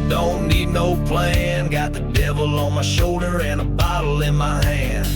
Don't need no plan. Got the devil on my shoulder and a bottle in my hand.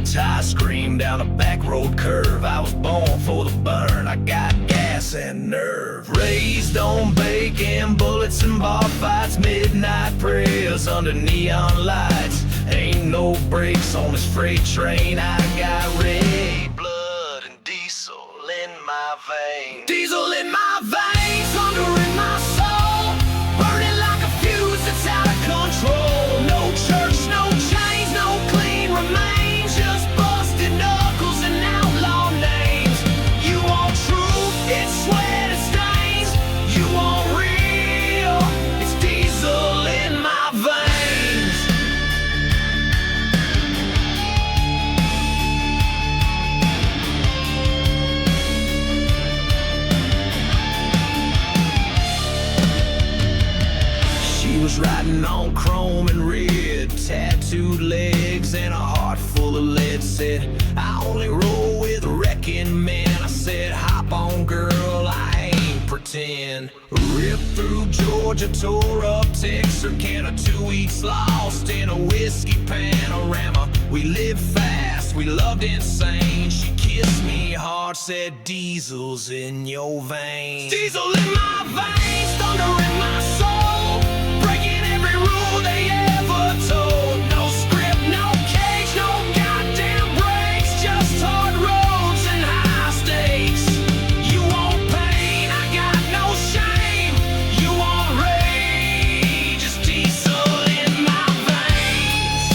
Tie scream down a back road curve. I was born for the burn. I got gas and nerve. Raised on bacon, bullets and bar fights. Midnight prayers under neon lights. Ain't no brakes on this freight train. I got red blood and diesel in my veins. Diesel in my veins, thunder in my soul. Burning like a fuse that's out of control. No church, no chains, no clean remains. Just busted knuckles and outlaw names. You want truth, it's sweat and stains. You want real, it's diesel in my veins. She was riding on chrome and red, tattooed legs and a heart full of lead. Said, I only roll with wrecking men. I said, hop on girl, I ain't pretend. Ripped through Georgia, tore up Texarkana. 2 weeks lost in a whiskey panorama. We lived fast, we loved insane. She kissed me hard, said diesel's in your veins. Diesel in my veins, thunder in my soul. Breaking every rule they ever told. No script, no cage, no goddamn brakes. Just hard roads and high stakes. You want pain, I got no shame. You want rage, it's diesel in my veins.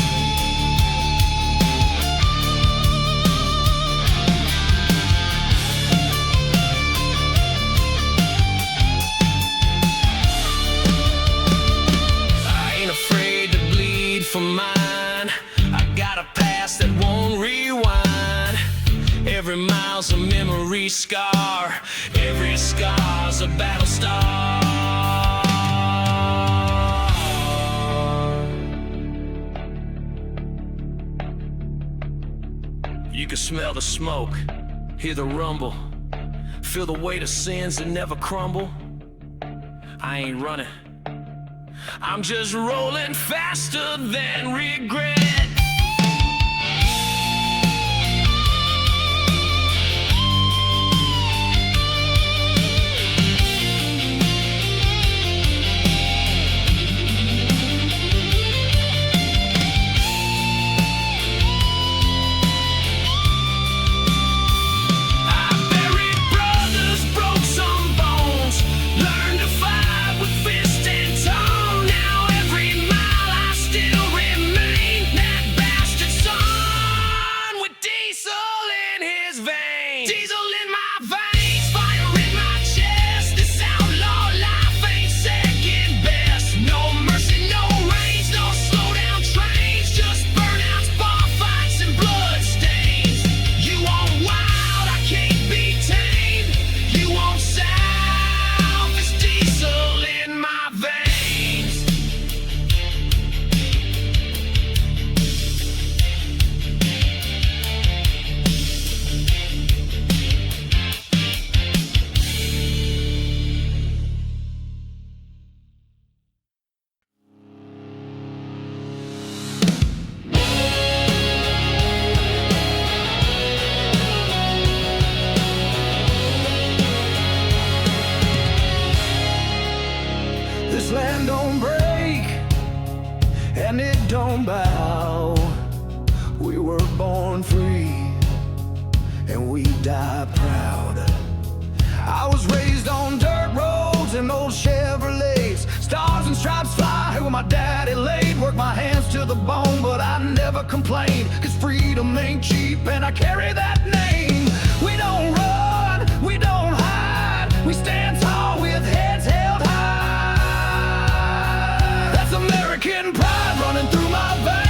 I ain't afraid to bleed for mine. I got a past that won't rewind. Every mile's a memory scar. Every scar's a battle star. You can smell the smoke, hear the rumble, feel the weight of sins that never crumble. I ain't running, I'm just rolling faster than regret. I buried brothers, broke some bones, learned to fight with fist and tongue. Now every mile I still remain that bastard son with diesel in his veins. Diesel in my veins, fire in my chest. This outlaw life ain't second best. No mercy, no range, no slow down trains. Just burnouts, bar fights, and blood stains. You want wild, I can't be tamed. You want south, it's diesel in my veins. This land don't break and it don't bow. We were born free and we die proud. I was raised on dirt roads and old Chevrolets. Stars and stripes fly where my daddy laid. Worked my hands to the bone, but I never complained. Cause freedom ain't cheap and I carry that name. We don't run, we don't hide. We stand tall with heads held high. That's American pride running through my veins.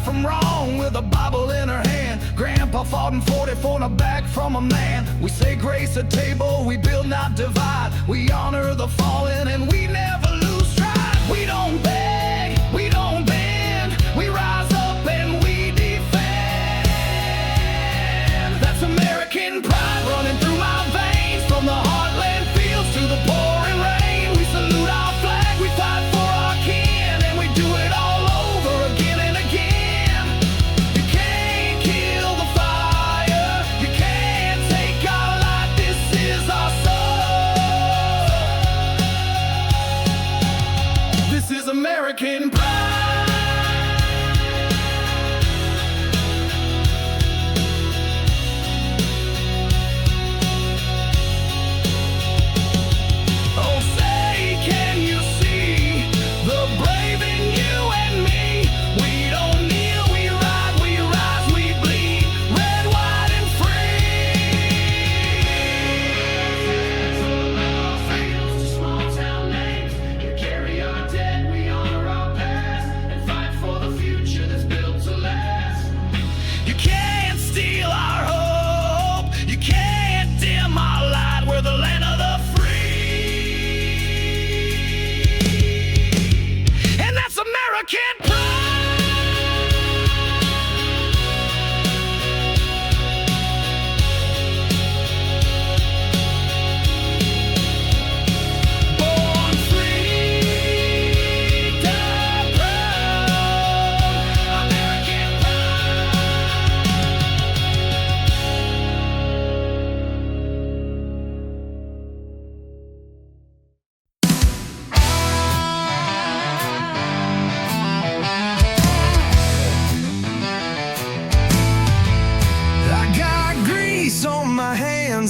from wrong with a Bible in her hand. Grandpa fought in 44 in the back from a man. We say grace at table, we build not divide. We honor the fallen and we never lose stride. We don't beg, we don't bend, we rise up and we defend. That's American pride running through my veins. From the heartland fields to the pouring rain, we salute our flag, we fight for our kin, and we do it all over again and again. You can't kill the fire, you can't take our light, this is our soul. This is American pride.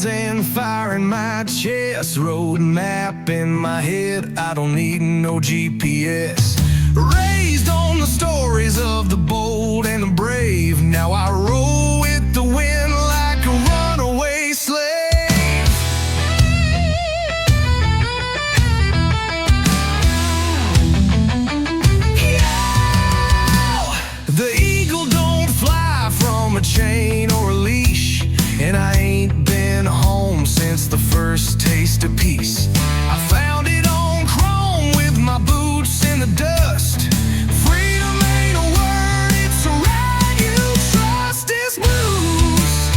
And fire in my chest, road map in my head, I don't need no GPS. Raised on the stories of the bold and the brave, now I roll with the wind like a runaway slave. Yeah! The eagle don't fly from a chain or a leash, and I ain't been home since the first taste of peace. I found it on chrome with my boots in the dust. Freedom ain't a word, it's a ride you trust. It's blues.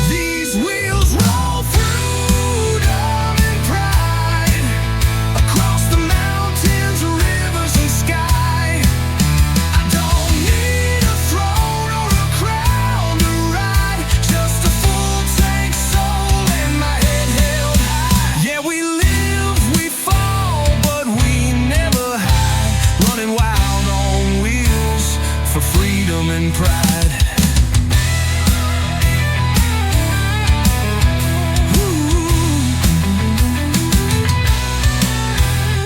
These wheels roll freedom and pride across the mountains, rivers and sky. I don't need a throne or a crown to ride, just a full tank soul and my head held high. Yeah, we live, we fall, but we never hide, running wild on wheels for freedom and pride.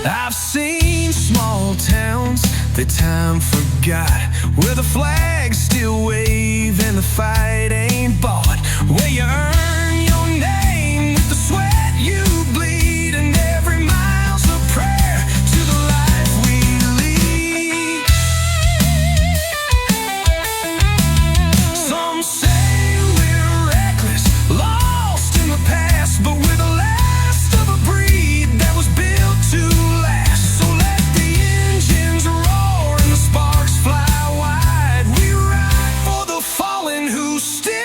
I've seen small towns that time forgot, where the flags still wave and the fight ain't bought, where you earn your name with the sweat you bleed, and every mile's a prayer to the life we lead. Some say we're reckless, lost in the past, but we're the last of a breed that was built to last. So let the engines roar and the sparks fly wide. We ride for the fallen who still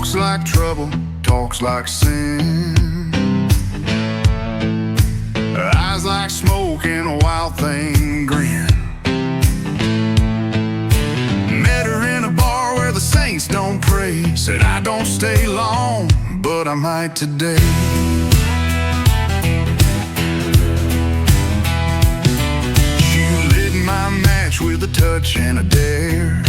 walks like trouble, talks like sin. Her eyes like smoke and a wild thing grin. Met her in a bar where the saints don't pray. Said I don't stay long, but I might today. She lit my match with a touch and a dare.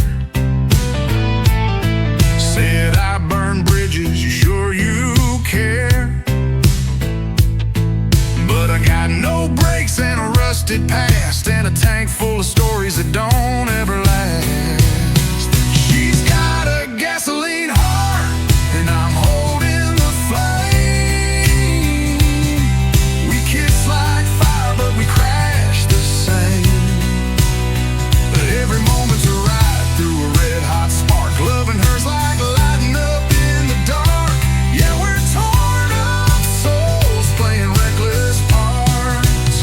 Said I burn bridges, you sure you care? But I got no brakes and a rusted past, and a tank full of stories that don't ever last. She's got a gasoline heart, and I'm holding the flame. We kiss like fire, but we crash the same. But every moment's a ride through a red hot spark. Loving her's like lighting up in the dark. Yeah, we're torn up souls playing reckless parts,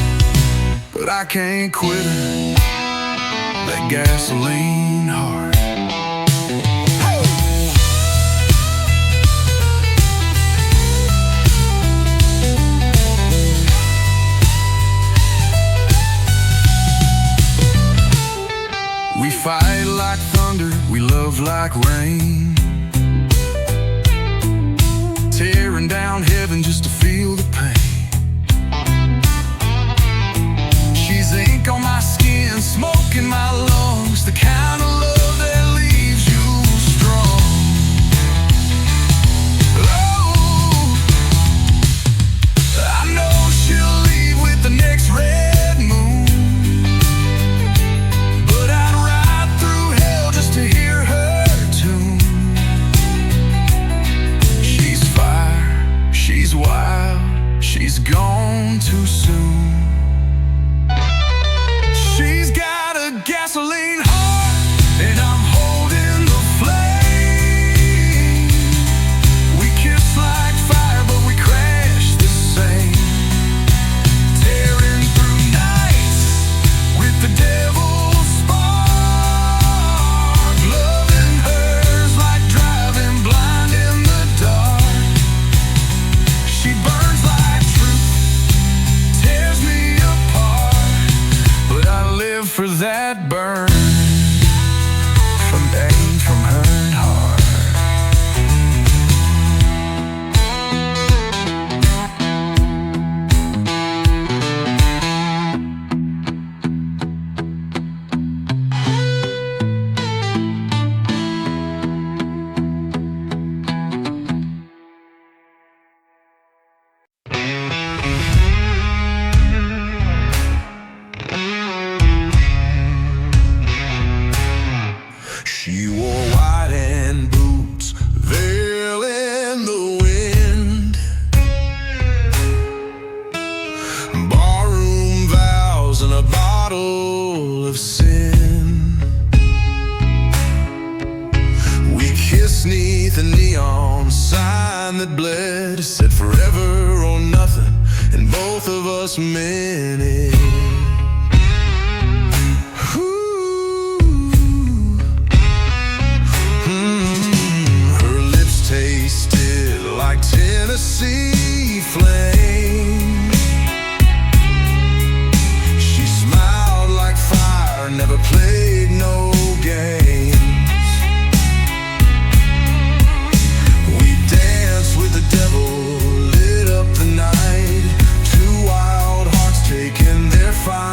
but I can't quit her, that gasoline heart. We fight like thunder, we love like rain, tearing down heaven just to feel the pain. She's ink on my skin, smoke in my lungs, the kind of love that leaves you strong. Oh, I know she'll leave with the next red moon, but I'd ride through hell just to hear her tune. She's fire, she's wild, she's gone too soon. She's got a gasoline heart, and I'm holding the flame. We kiss like fire, but we crash the same. Tearing through nights with the devil's spark. Loving her's like driving blind in the dark. She burns like truth, tears me apart, but I live for that burn from pain, from her heart. She wore white and boots, veil in the wind, barroom vows and a bottle of sin. We kissed 'neath a neon sign that bled, said forever or nothing, and both of us meant it. Tasted like Tennessee flame. She smiled like fire, never played no games. We danced with the devil, lit up the night. Two wild hearts taking their fire.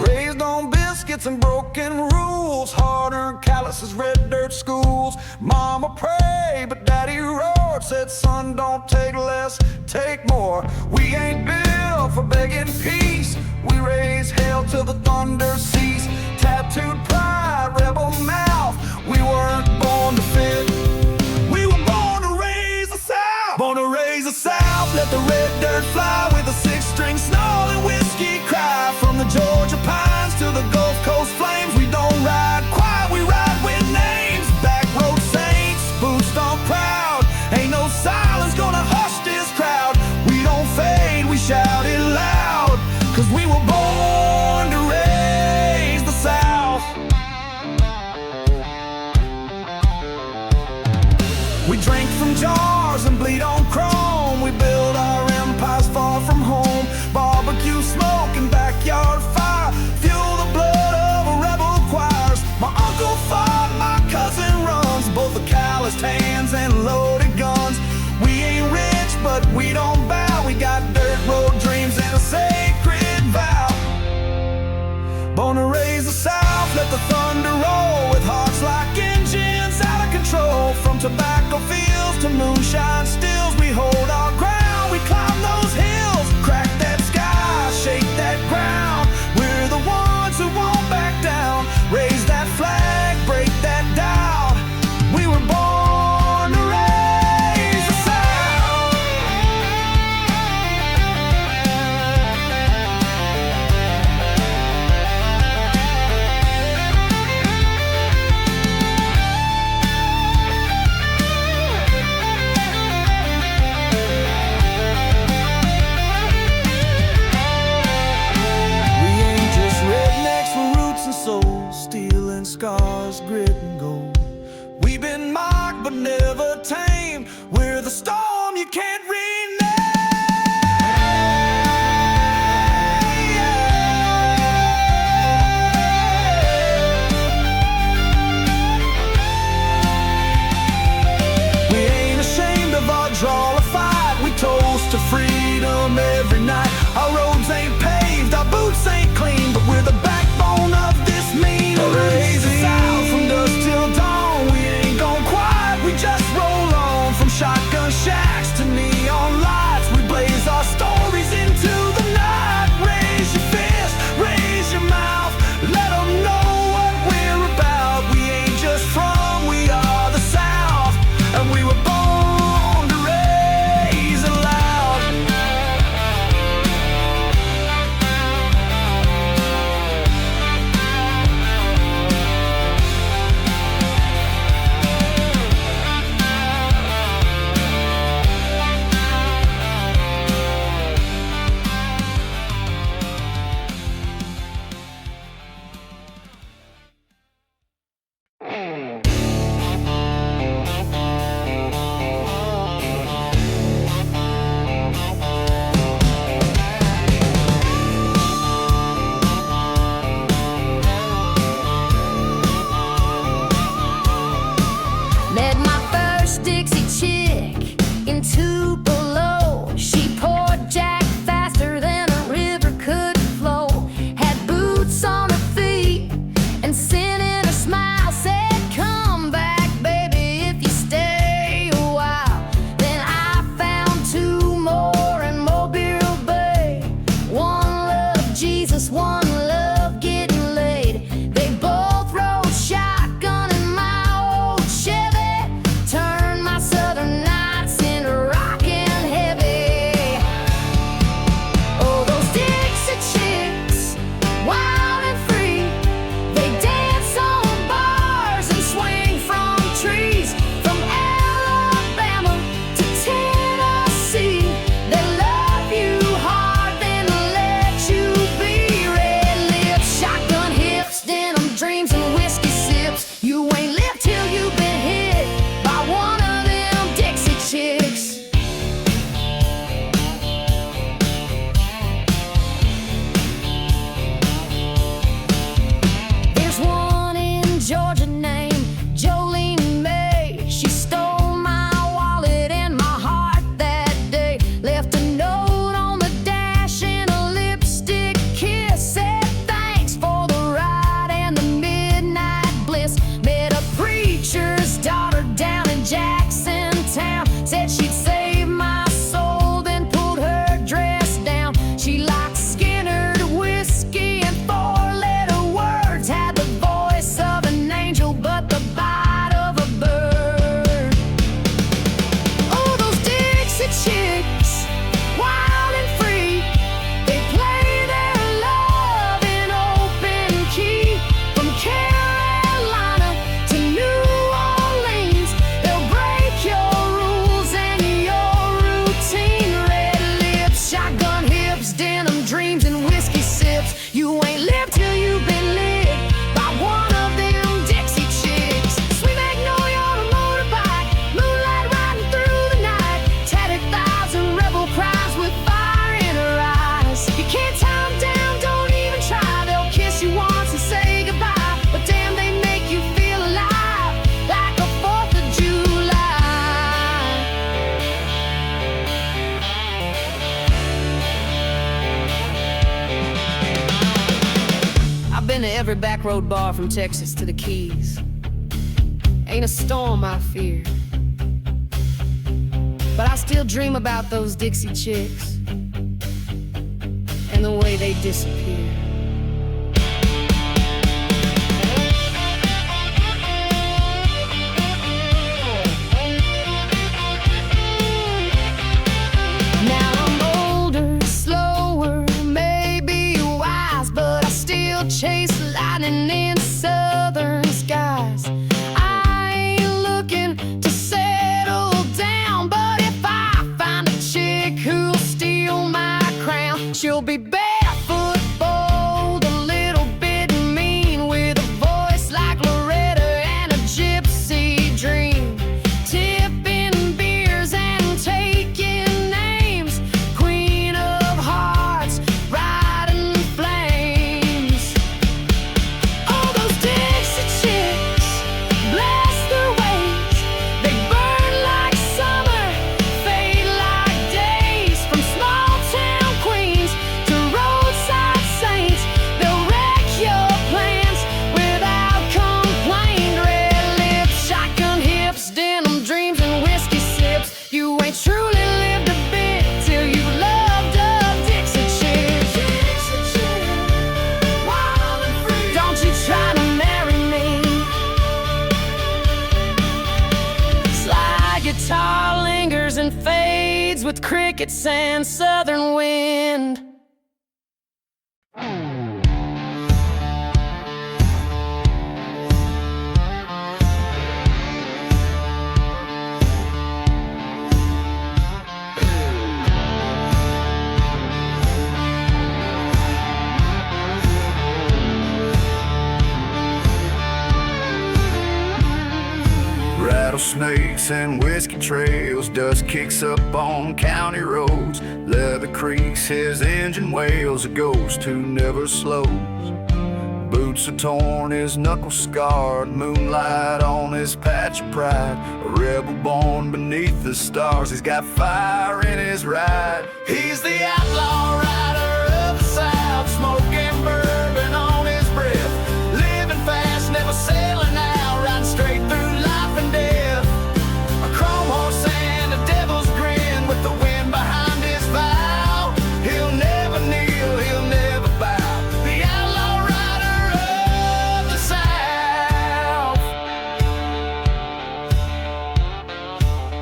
Raised on biscuits and broken rules, hard-earned calluses, red dirt schools. Mama prayed, but daddy roared, said, son, don't take less, take more. We ain't built for begging peace. We raise hell till the thunder cease. Tattooed pride, rebel mouth. We weren't born to fit. We were born to raise the South. Born to raise the South. Let the red dirt fly with a six-string snarling whiskey cry. From the Georgia pines to the Gulf Coast flames, we don't ride quiet, we ride with names. Back road saints, boots stomp proud. Ain't no silence gonna hush this crowd. We don't fade, we shout it loud, 'cause we were born to raise the South. We drank from jars and bleed on chrome. We build our empires far from home. Barbecue smoke and backyard fire fuel the blood of a rebel choirs. My uncle fought, my cousin runs, both with calloused hands and loaded guns. We ain't rich, but we don't bow. We got dirt road dreams and a sacred vow. Born to raise the South, let the thunder roll, with hearts like engines out of control. From tobacco fields to moonshine stills, we hold our ground, we climb those hills. Crack that sky, shake that ground. We're the ones who won't back down. Raise that flag, break that doubt. We were born to raise the South. We ain't just rednecks with roots and soul, steel and scars, grit and gold. We've been mocked but never tamed. We're the storm you can't rename. We ain't ashamed of our draw to fight. We toast to freedom every night. Our roads ain't paved, our boots ain't clean, but we're the backbone of this mean. Raise the South from dusk till dawn. We ain't gone quiet, we just roll on. From shotgun shacks to neon lights, we blaze our stories into the night. Raise your fist, raise your mouth, let them know what we're about. We ain't just from, we are the South, and we were born to raise it loud. Met my first Dixie chick in Tupelo. She poured Jack faster than a river could flow. Had boots on her feet and sin in her smile. Said, come back, baby, if you stay a while. Then I found two more in Mobile Bay. One loved Jesus, one loved getting laid. They both rode shotgun in my old Chevy. Turned my southern nights into rockin' heavy. Oh, those Dixie chicks, wild and free. They dance on bars and swing from trees. From Alabama to Tennessee, they love you hard, then let you be. Red lips, shotgun hips, denim dreams and whiskey sips. You ain't lived till you've been hit by one of them Dixie chicks. There's one in Georgia named Jolene May. She stole my wallet and my heart that day. Left a note on the dash and a lipstick kiss. Said, thanks been to every back road bar from Texas to the Keys. Ain't a storm I fear, but I still dream about those Dixie chicks and the way they disappear. Now I'm older, slower, maybe wise, but I still chase lightning in southern skies. I ain't looking to settle down, but if I find a chick who'll steal my crown, she'll be barefoot, bold, a little bit mean, with a voice like Loretta and a gypsy dream. Tipping beers and taking names, queen of hearts, riding flames. All those Dixie chicks, bless their ways, they burn like summer, fade like days. From small town queens to roadside saints, they'll wreck your plans without complaint. Red lips, shotgun hips, denim dreams and whiskey sips. You ain't truly lived a bit till you loved a Dixie chick. Wild and free. Don't you try to marry me. Slide guitar lingers and fades with crickets and southern wind. Rattlesnakes and whiskey trails, dust kicks up on county roads. Leather creaks, his engine wails, a ghost who never slows. Boots are torn, his knuckles scarred, moonlight on his patch of pride. A rebel born beneath the stars, he's got fire in his ride. He's the outlaw rider of the South, smoking bourbon on his breath. Living fast, never sailing out, riding straight through life and death. A chrome horse and a devil's grin, with the wind behind his bow. He'll never kneel, he'll never bow. The outlaw rider of the South.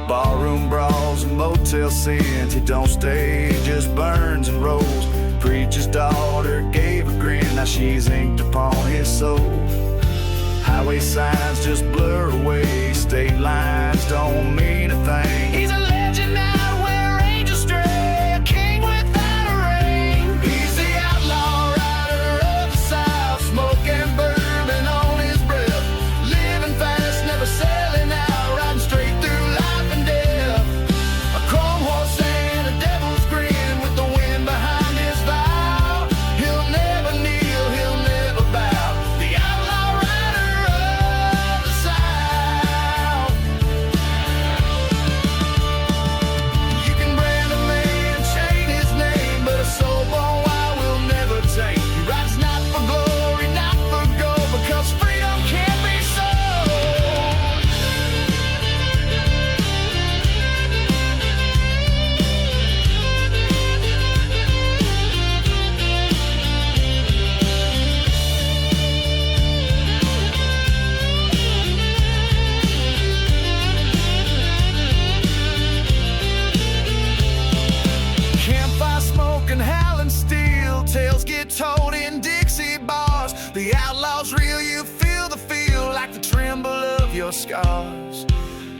Ballroom brawls and motel scenes, he don't stay, he just burns and rolls. Preacher's daughter gave a grin, now she's inked upon his soul. Highway signs just blur away, state lines don't mean a thing. He's a legend out where angels stray, a king without a ring. He's the outlaw rider of the South, smoking bourbon on his breath. Living fast, never selling out, riding straight through life and death. A chrome horse and a devil's grin, with the wind behind his bow. He'll never kneel, he'll never bow. The outlaw rider of the South. You can brand a man, chain his name, but a soul-born wild will never take. He rides not for glory, not for gold, because freedom can't be sold. Campfire smoke and howling steel, tales get told in Dixie bars. The outlaw's real, you feel the feel, like the tremble of your scars.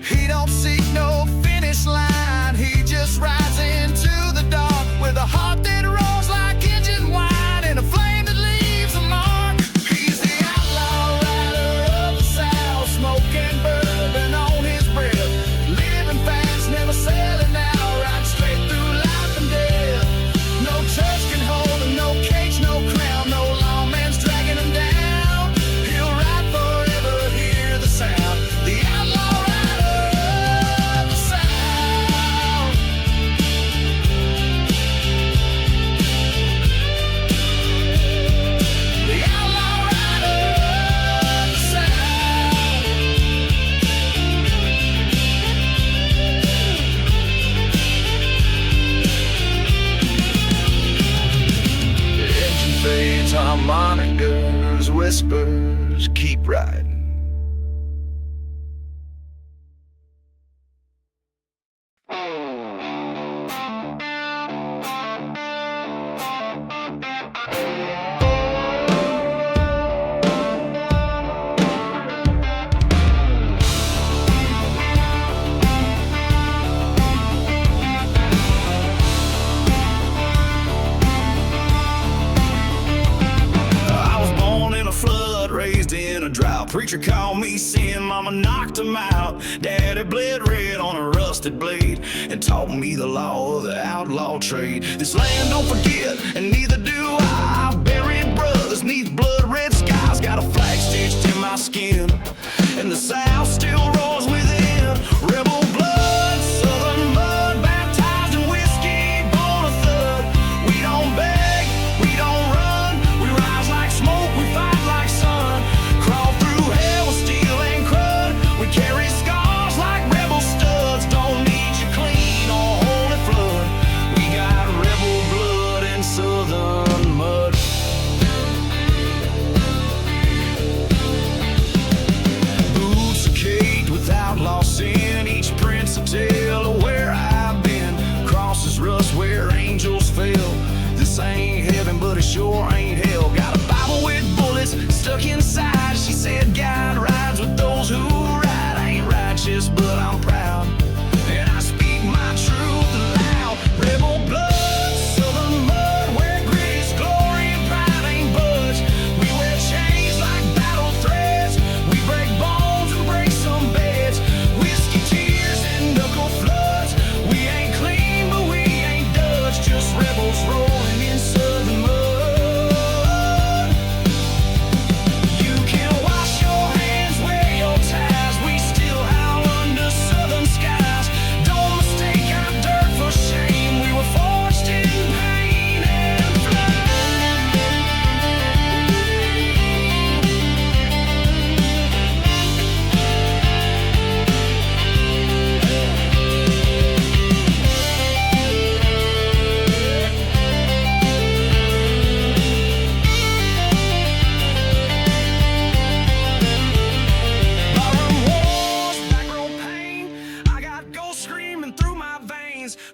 He don't seek no finish line, he just rides into the dark with a heart that roars like engine wine and a flame that leaves a mark. He's the outlaw rider of the South, smoking bourbon on his breath. Living fast, never selling out, riding straight through life and death. No church can hold him, no cage, no crown, no lawman's dragging him down. He'll ride forever, hear the sound. The outlaw Blues, harmonicas, whispers, keep riding. Preacher called me sin, mama knocked him out. Daddy bled red on a rusted blade and taught me the law of the outlaw trade. This land don't forget, and neither do I. I've buried brothers neath blood red skies. Got a flag stitched in my skin, and the South still roars within. Rebel blood, Southern mud, baptized in whiskey, born a thud. We don't beg, we don't run, we rise like smoke, we fight like sun. Crawl through hell with steel and crud. We carry scars like rebel studs. Don't need you clean or holy flood. We got rebel blood and Southern mud. Boots are caked with outlaw sin. Each prince a tale of where I've been. Crosses rust where angels fell. This ain't heaven, but it sure ain't hell. Got a Bible with bullets stuck inside. She said God rides with those who ride. I ain't righteous, but I'm proud, and I speak my truth aloud. Rebel blood, Southern mud, where grit is glory and pride ain't budge. We wear chains like battle threads. We break bones and break some beds. Whiskey tears and knuckle floods. We ain't clean, but we ain't Dutch. Just rebels rolling in Southern mud.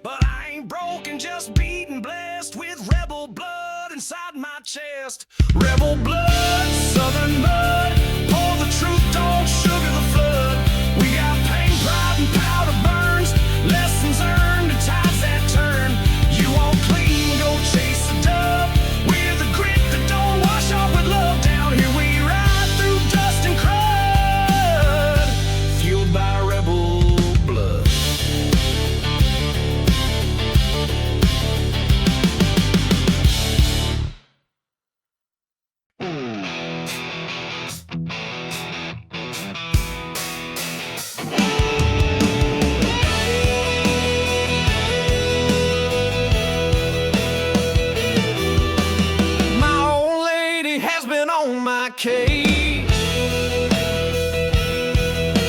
But I ain't broken, just beaten, blessed with rebel blood inside my chest. Rebel blood, Southern mud, pour the truth, don't sugar the flood. We got pain, pride, and powder burns, lessons earned and tides that turn. You won't clean, go chase the dove. We're the grit that don't wash off with love. Down here we ride through dust and crud, fueled by rebel blood. Cage.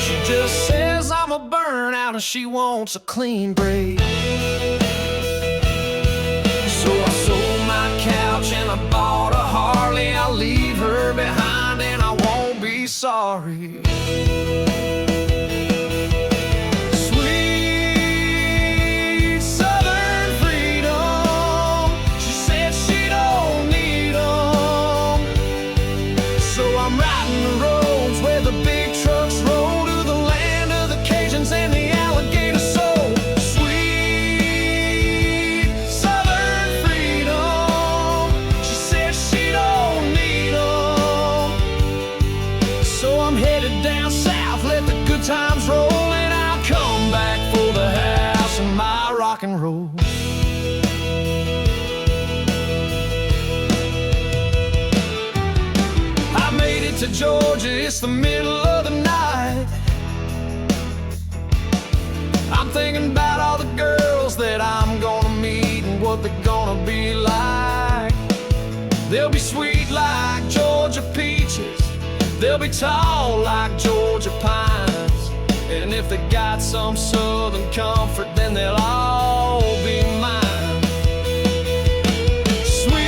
She just says I'm a burnout and she wants a clean break. So I sold my couch and I bought a Harley. I'll leave her behind and I won't be sorry. Sweet Southern freedom, she said she don't need 'em. So I'm riding the roads where the big trucks roll to the land of the Cajuns and the alligator soul. Sweet Southern freedom, she said she don't need 'em. So I'm headed down south, let the good times roll, and I'll come back for the house and my rock and roll. To Georgia, it's the middle of the night. I'm thinking about all the girls that I'm gonna meet and what they're gonna be like. They'll be sweet like Georgia peaches, they'll be tall like Georgia pines, and if they got some southern comfort, then they'll all be mine. Sweet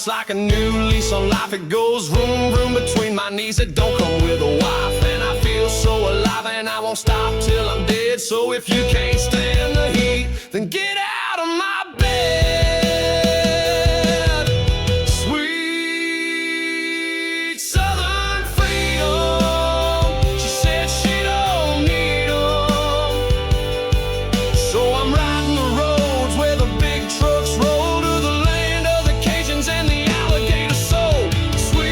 it's like a new lease on life. It goes vroom, vroom between my knees. It don't come with a wife, and I feel so alive, and I won't stop till I'm dead. So if you can't stand the heat, then get out of my bed. Sweet Southern freedom, she said she don't need 'em. So I'm riding the roads where the big trucks roll to the land of the Cajuns and the alligator soul. Sweet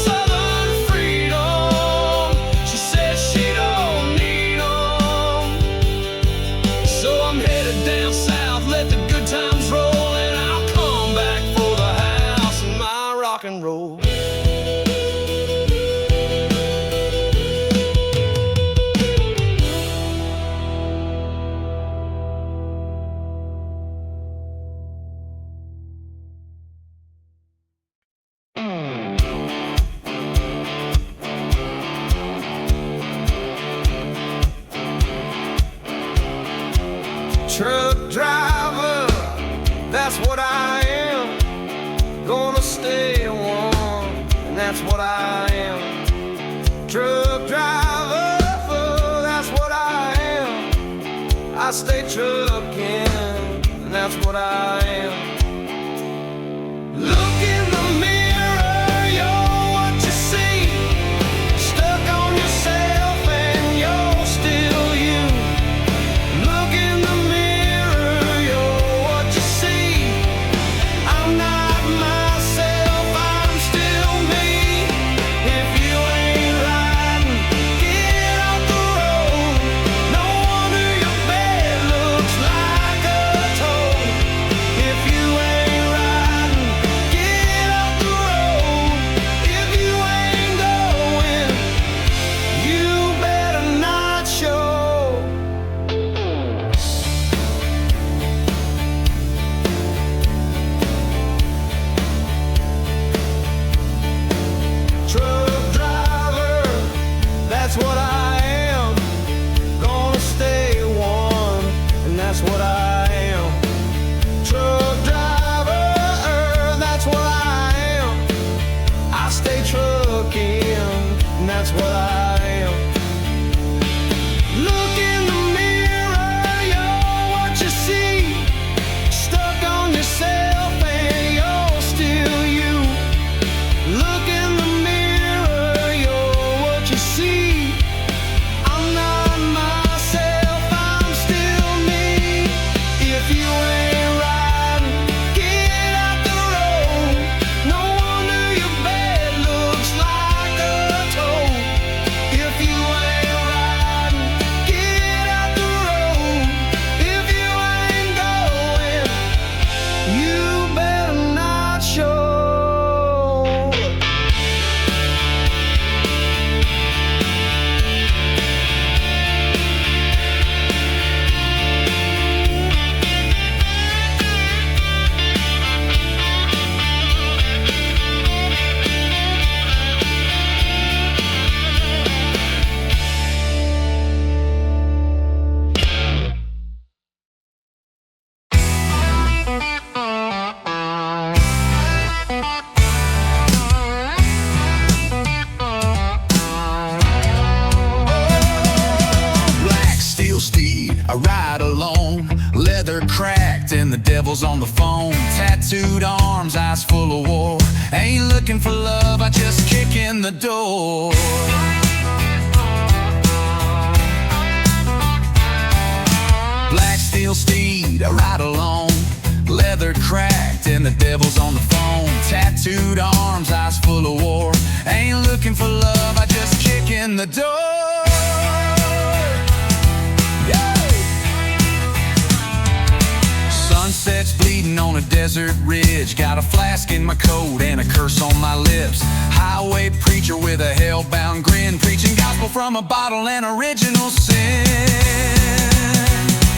Southern freedom, she said she don't need 'em. So I'm headed down south, let the good times roll, and I'll come back for the house and my rock and roll. Truck driver, that's what I am. Gonna stay warm, and that's what I am. Truck driver, that's what I am. I stay trucking, and that's what I am. Look in the mirror, you're what you see. Stuck on yourself and you're still you. Look in the mirror, you're what you see. I'm not myself, I'm still me. If you ain't riding, get off the road. No wonder your bed looks like a toad. If you ain't riding, get off the road. If you ain't going, you better not show. Truck driver, that's what I am. Gonna stay warm, and that's what I am. Truck driver, that's what I am. I stay trucking, and that's what I am. Look in the mirror, you're what you see. Stuck on yourself and you're still you. Look in the mirror, you're what you see. I'm not myself, I'm still me. If you ain't riding, get out the road. No wonder your bed looks like a toad. If you ain't riding, get out the road. If you ain't going, you better not show. Black steel steed, I ride alone. Leather cracked and the devil's on the phone. Tattooed arms, eyes full of war. Ain't looking for love, I just kick in the door. Black steel steed, I ride alone. Leather cracked and the devil's on the phone. Tattooed arms, eyes full of war. Ain't looking for love, I just kick in the door. Sunset's bleeding on a desert ridge. Got a flask in my coat and a curse on my lips. Highway preacher with a hell-bound grin, preaching gospel from a bottle and original sin.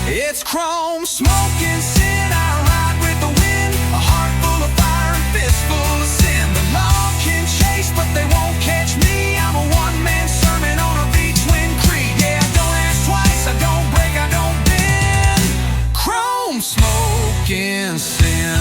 It's chrome smoking sin. I ride with the wind, a heart full of fire and fist full of sin. The law can chase, but they won't catch me. I'm a one-man sermon on a beach wind creek. Yeah, I don't ask twice, I don't break, I don't bend. Chrome smoking sin.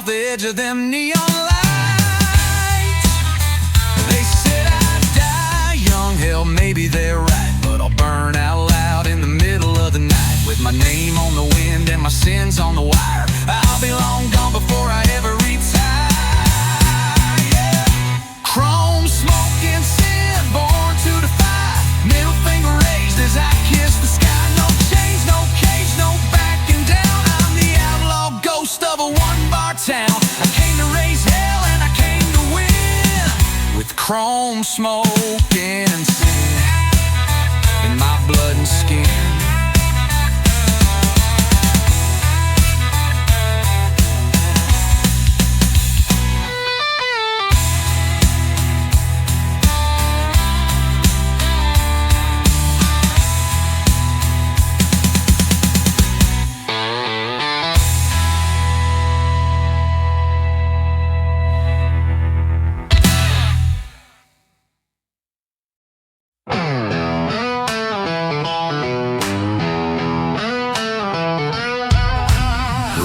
off the edge of them neon lights. They said I'd die young, hell maybe they're right, but I'll burn out loud in the middle of the night, with my name on the wind and my sins on the wire. I'll be long gone before I ever retire. Yeah. Chrome smoking sin, born to defy, middle finger raised as I kiss the sky. No chains, no cage, no backing down. I'm the outlaw ghost of a one-bar town. I came to raise hell and I came to win, with chrome smoking sin in my blood and skin.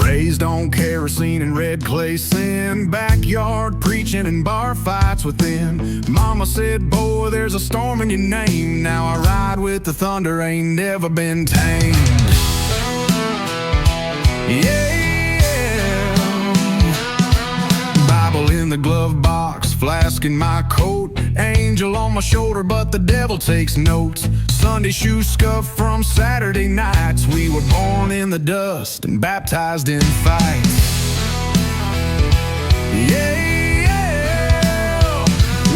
Raised on kerosene and red clay sin, backyard preaching and bar fights within. Mama said, boy, there's a storm in your name. Now I ride with the thunder, ain't never been tamed. Yeah. Bible in the glove box, flask in my coat, angel on my shoulder, but the devil takes notes. Sunday shoes scuffed from Saturday nights. We were born in the dust and baptized in fights. Yeah,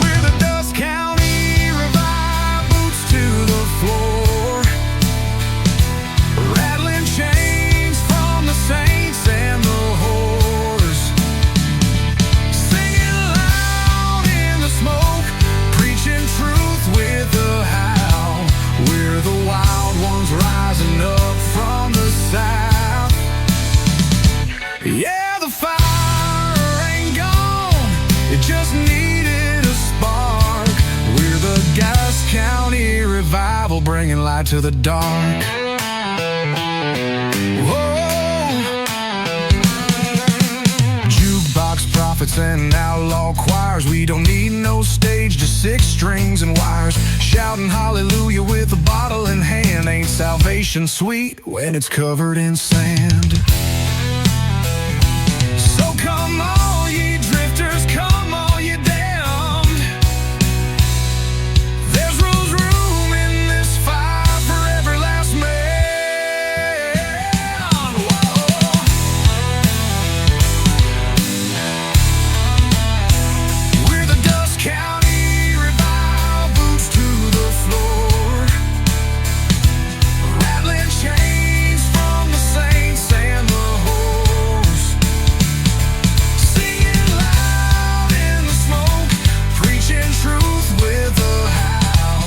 we're the Dust County Revive, boots to the floor, rattling chains from the saints and the whores, singing loud in the smoke, preaching truth with a howl. We're the wild ones rising up from the south. Yeah, the fire ain't gone, it just needed a spark. We're the Dust County Revival, bringing light to the dark. Whoa. Jukebox prophets and outlaw choirs, we don't need no stage, just 6 strings and wires, shouting hallelujah with a bottle in hand. Ain't salvation sweet when it's covered in sand? So come all ye drifters, come all ye damned. There's room in this fire for every last man. Whoa. We're the Dust County Revive, boots to the floor, rattling chains from the saints and the whores, singing loud in the smoke, preaching truth with a howl.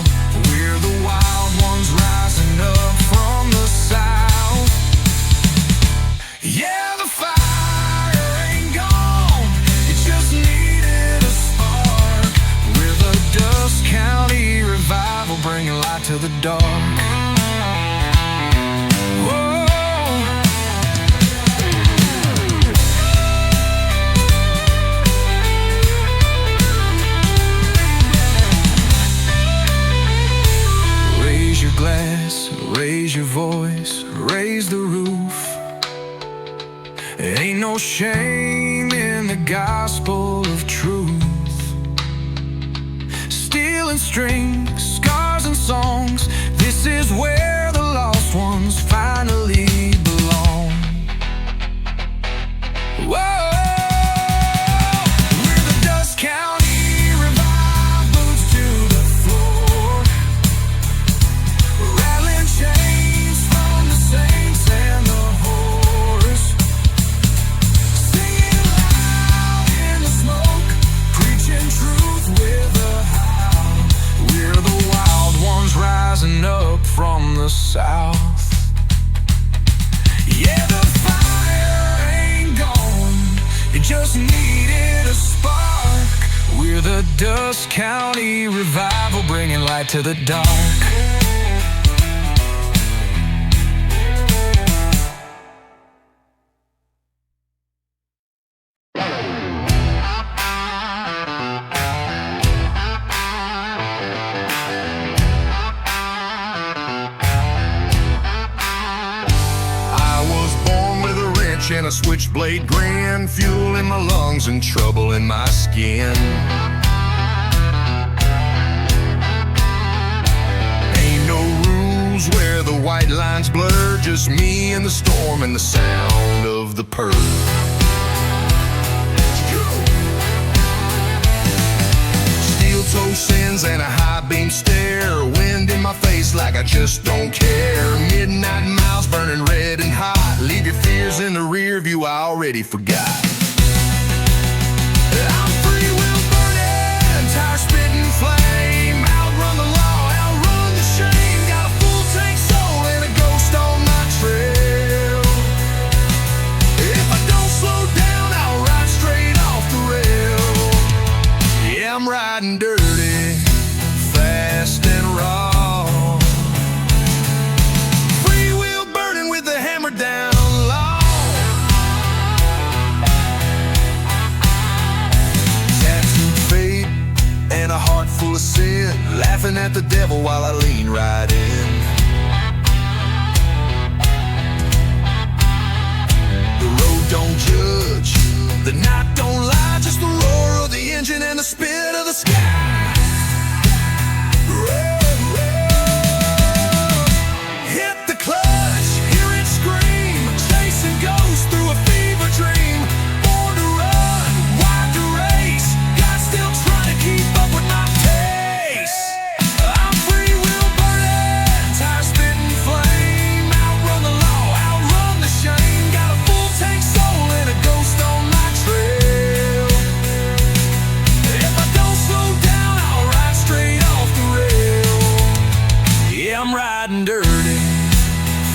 We're the wild ones rising up from the south. Yeah, the fire ain't gone, it just needed a spark. We're the Dust County Revival, bringing light to the dark. Whoa. Raise your glass, raise your voice, raise the roof. Ain't no shame in the gospel of truth. Steel and strings, scars and songs, this is where the lost ones finally belong. Whoa. We're the Dust County Revive, boots to the floor, rattling chains from the saints and the whores, singing loud in the smoke, preaching truth with a howl. We're the wild ones rising up from the south. Yeah, the fire ain't gone, it just needed a spark. We're the Dust County Revival, bringing light to the dark. switchblade grin, fuel in my lungs and trouble in my skin. Ain't no rules where the white lines blur, just me and the storm and the sound of the purr. Steel-toe sins and a high beam stare, wind in my face like I just don't care. Midnight miles burning red and hot, leave your fears in the rear view, I already forgot. I'm free-wheel burning, tire spitting flame, outrun the law, outrun the shame. Got a full tank soul and a ghost on my trail. If I don't slow down, I'll ride straight off the rail. Yeah, I'm riding dirty, fast and raw. Free-wheel burning with the hammer down low. Tattooed fate and a heart full of sin, laughing at the devil while I lean right in. The road don't judge, the night don't lie, just the roar of the engine and the spit of the sky. Hit the clutch, hear it scream, chasing ghosts through a fever dream. Born to run, wired to race, God still trying to keep up with my pace. I'm free-wheel burning, tire spitting flame, outrun the law, outrun the shame. Got a full tank soul and a ghost on my trail. If I don't slow down, I'll ride straight off the rail. Yeah, I'm riding dirty,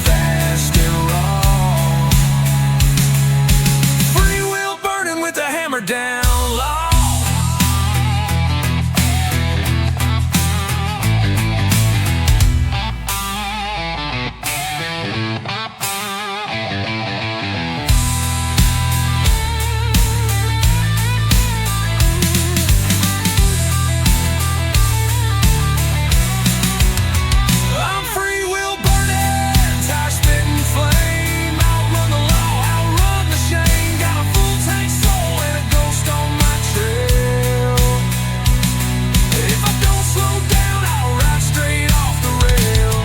fast and raw. Free-wheel burning with the hammer down low. I'm free-wheel burning, tire spitting flame, outrun the law, outrun the shame. Got a full tank soul and a ghost on my trail. If I don't slow down, I'll ride straight off the rail.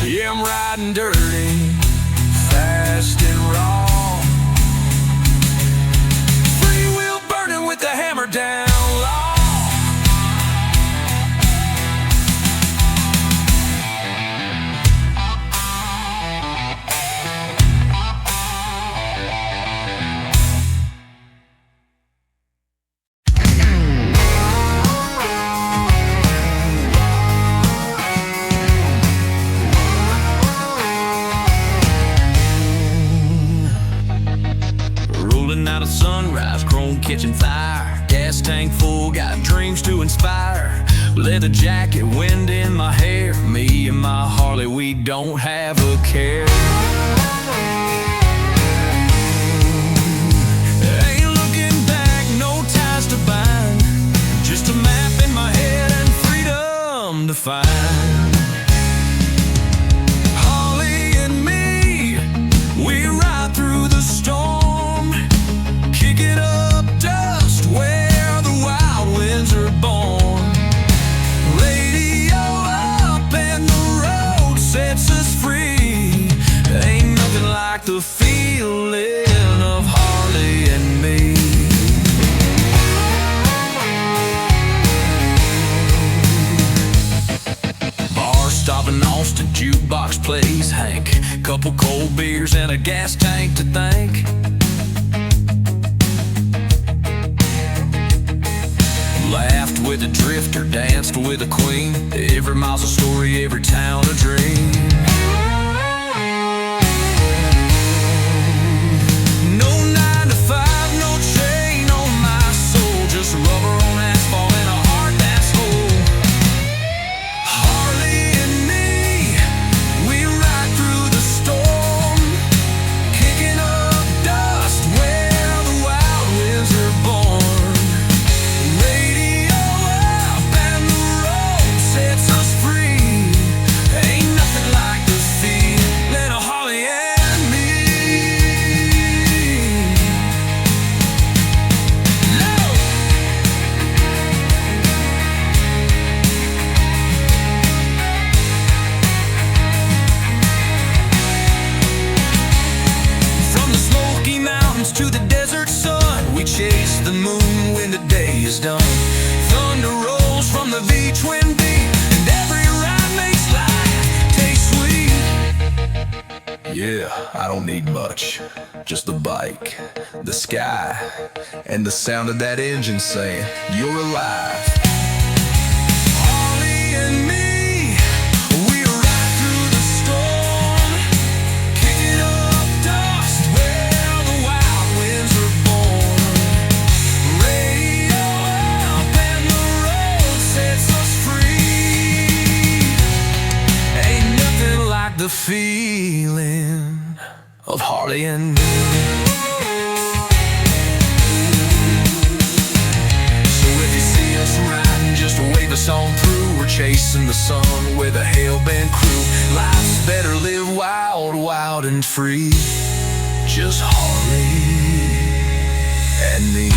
Yeah, I'm riding dirty, fast and raw. Free-wheel burning with the hammer down low. Rolling out of sunrise, chrome kitchen fire, gas tank full, got dreams to inspire. Leather jacket, wind in my hair, me and my Harley, we don't have a care. Ain't looking back, no ties to bind, just a map in my head and freedom to find. Harley and me, we ride through the storm, kick it up dust where the wild winds are born. Radio up and the road sets us free. Ain't nothing like the feeling of Harley and me. Bar stopping Austin, jukebox plays Hank, couple cold beers and a gas tank to thank. Laughed with a drifter, danced with a queen. Every mile's a story, every town a dream. No 9 to 5, no chain on my soul, just rubber on asphalt and a heart that's whole. Harley and me, we ride through the storm, kicking up dust where the wild winds are born. Radio up and the road sets us free. Ain't nothing like the moon when the day is done. Thunder rolls from the V-twin beat, and every ride makes life taste sweet. Yeah, I don't need much, just the bike, the sky, and the sound of that engine saying, you're alive. Harley and me, we ride through the storm, kicking up dust where the wild winds are born. Radio up and the road sets us free. Ain't nothing like the feeling of Harley and me. So if you see us riding, just wave us on through. We're chasing the sun with a hell-bent crew. Life's better lived wild, wild and free. Just Harley and me.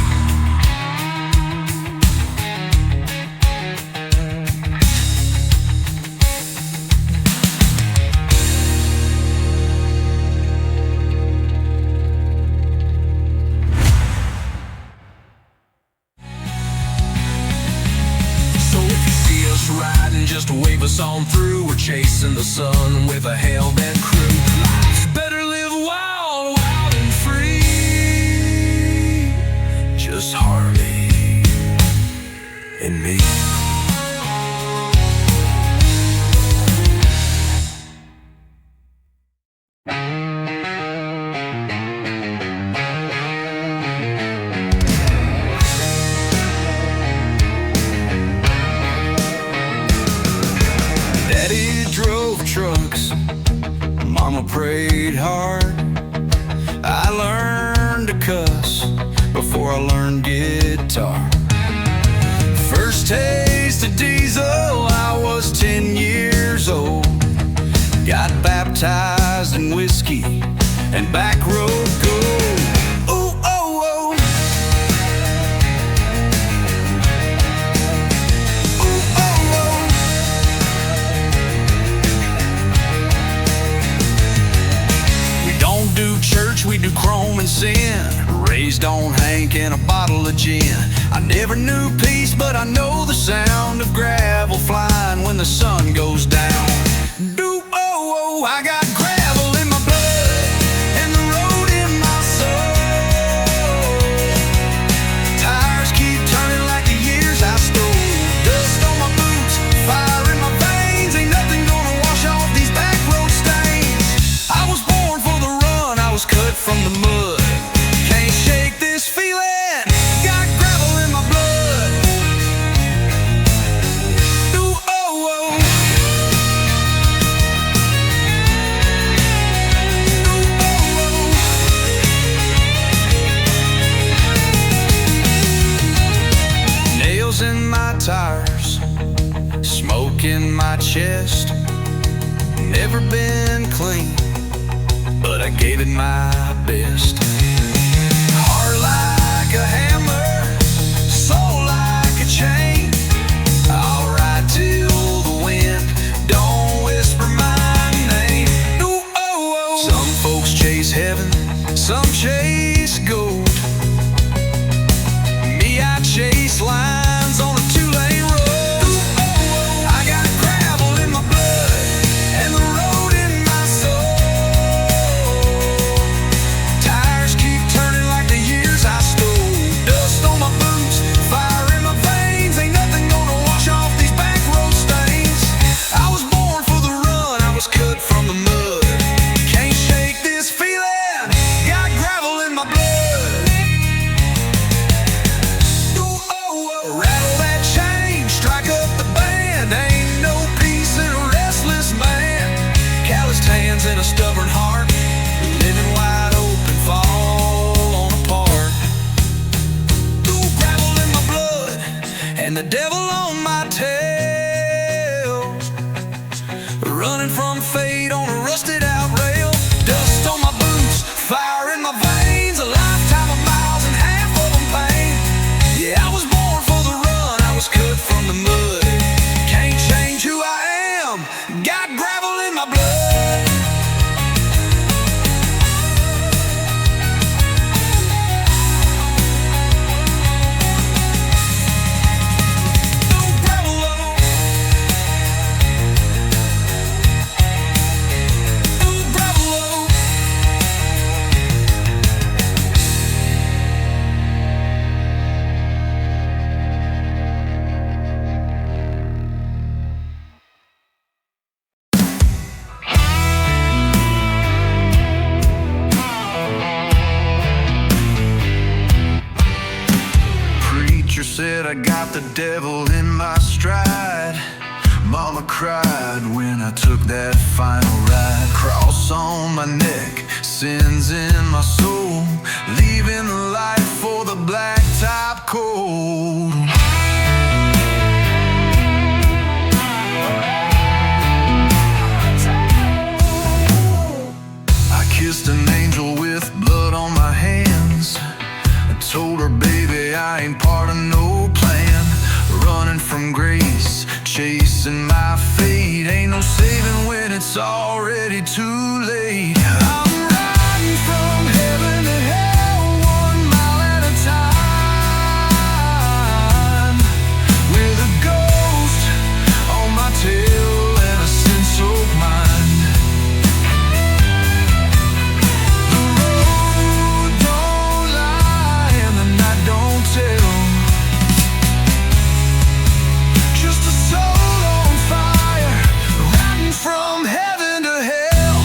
Riding, just wave us on through. We're chasing the sun with a hell-bent crew. Life's better live wild, wild and free. Just Harley and me. Trucks, Mama prayed hard. I learned to cuss before I learned guitar. First taste of diesel, I was 10 years old. Got baptized in whiskey and back road gold. Ooh, oh, oh. Ooh, oh, oh. Do church, we do chrome and sin. Raised on Hank and a bottle of gin. I never knew peace, but I know the sound of gravel flying when the sun goes down. Do oh oh, I got gravel in my blood and the road in my soul. Tires keep turning like the years I stole. Dust on my boots, fire in my veins. Ain't nothing gonna wash off these back road stains. I was born for the run, I was cut from the mud. Can't shake this feeling, got gravel in my blood. Ooh, oh, oh. Ooh, oh, oh. Nails in my tires, smoke in my chest. Never been clean, but I gave it my best. Heart like a hammer, soul like a chain. I'll ride till the wind don't whisper my name. Ooh, oh, oh. Some folks chase heaven, some chase gold. Me, I chase lines on a two-lane road. Ooh, oh, oh. I got gravel in my blood and the road in my soul. Tires keep turning like the years I stole. Dust on my boots, fire in my veins. Ain't nothing gonna wash off these back road stains. I was born for the run, I was cut from the mud. Can't shake this feeling, got gravel in my blood. Ooh, oh, oh. Rattle that chain, strike up the band. Ain't no peace in a restless man. Calloused hands and a stubborn heart, living wide open, falling apart. Ooh, gravel in my blood and the devil on my tail. Running from fate on a rusted out rail. Dust on my boots, fire in my veins. A lifetime of miles and half of them pain. Yeah, I was born for the run, I was cut from the mud. Can't change who I am, got gravel in my blood. said I got the devil in my stride. Mama cried when I took that final ride. Cross on my neck, sins in my soul, leaving the light for the blacktop cold. I kissed an angel with blood on my hands. I told her, baby, I ain't part of no plan. Running from grace, chasing my fate. Ain't no saving when it's already too late. I'm riding from heaven to hell, 1 mile at a time, with a ghost on my tail and a sin-soaked mind. The road don't lie and the night don't tell. Just a soul on fire, riding from heaven to hell.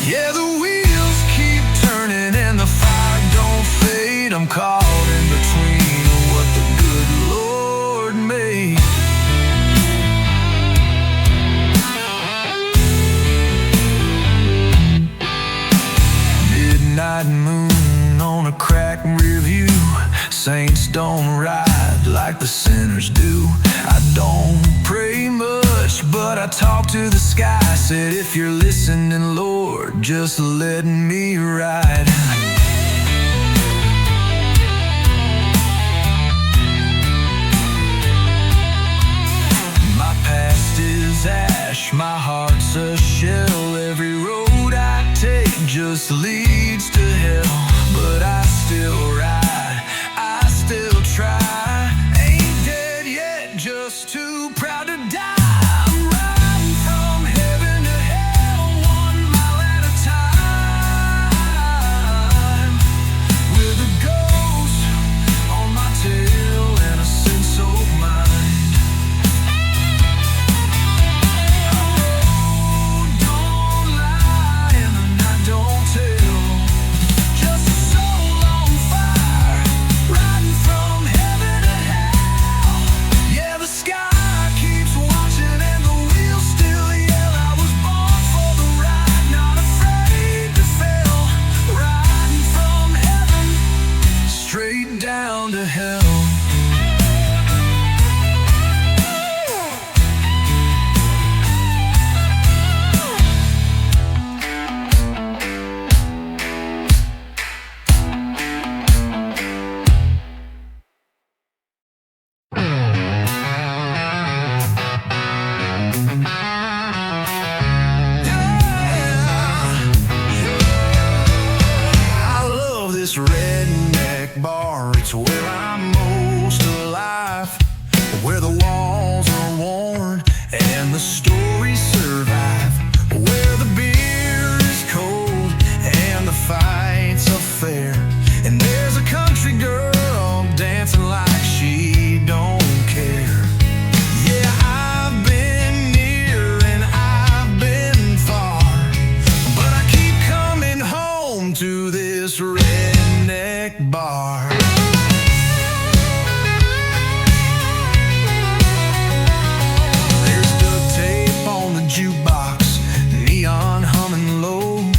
Yeah, the wheels keep turning and the fire don't fade. I'm caught in between what the good Lord made. Midnight moon on a cracked rear view. Saints don't ride like the sinners do. I don't pray much, but I talk to the sky. Said, if you're listening, Lord, just let me ride. My past is ash, my heart's a shell. Every road I take just leads to hell. But I still ride, I still try. Ain't dead yet, just too proud to die. I'm riding from heaven to hell, 1 mile at a time, with a ghost on my tail and a sin-soaked mind. The road don't lie and the night don't tell. Just a soul on fire, riding from heaven to hell. Yeah, the sky keeps watching and the wheels still yell. I was born for the ride, not afraid to fail. Riding from heaven straight down to hell. I love this redneck bar, it's where I'm most alive, where the walls are worn and the stories survive, where the beer is cold and the fights are fair, and there's a country girl dancing like she don't care. Yeah, I've been near and I've been far, but I keep coming home to this redneck bar. There's duct tape on the jukebox, neon humming low,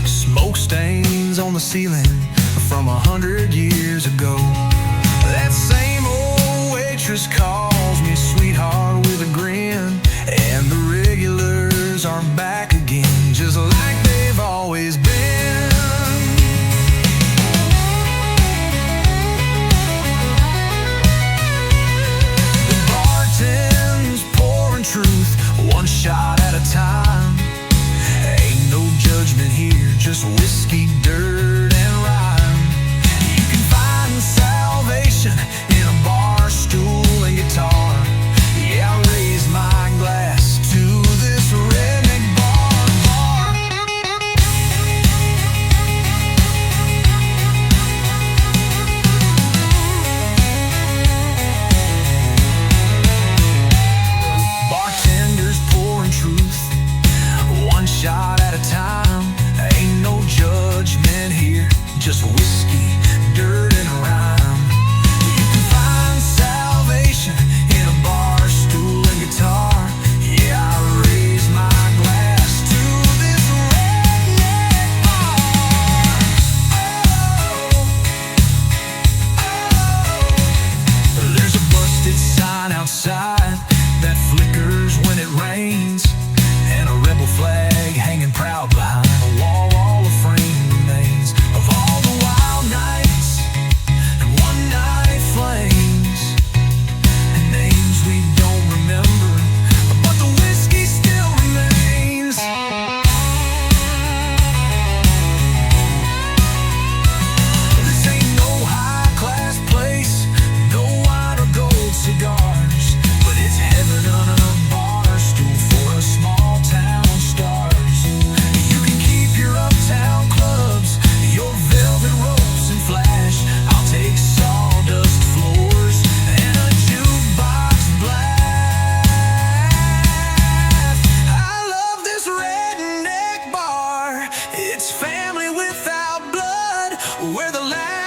smoke stains on the ceiling from 100 years ago. That same old waitress calls me sweetheart with a grin, and the regulars are back again, just like they've always been. The bartend's pouring truth, one shot at a time. Ain't no judgment here, just whiskey, dirt, and rhyme. You can find salvation in a bar stool and guitar. Yeah, I raised my the land.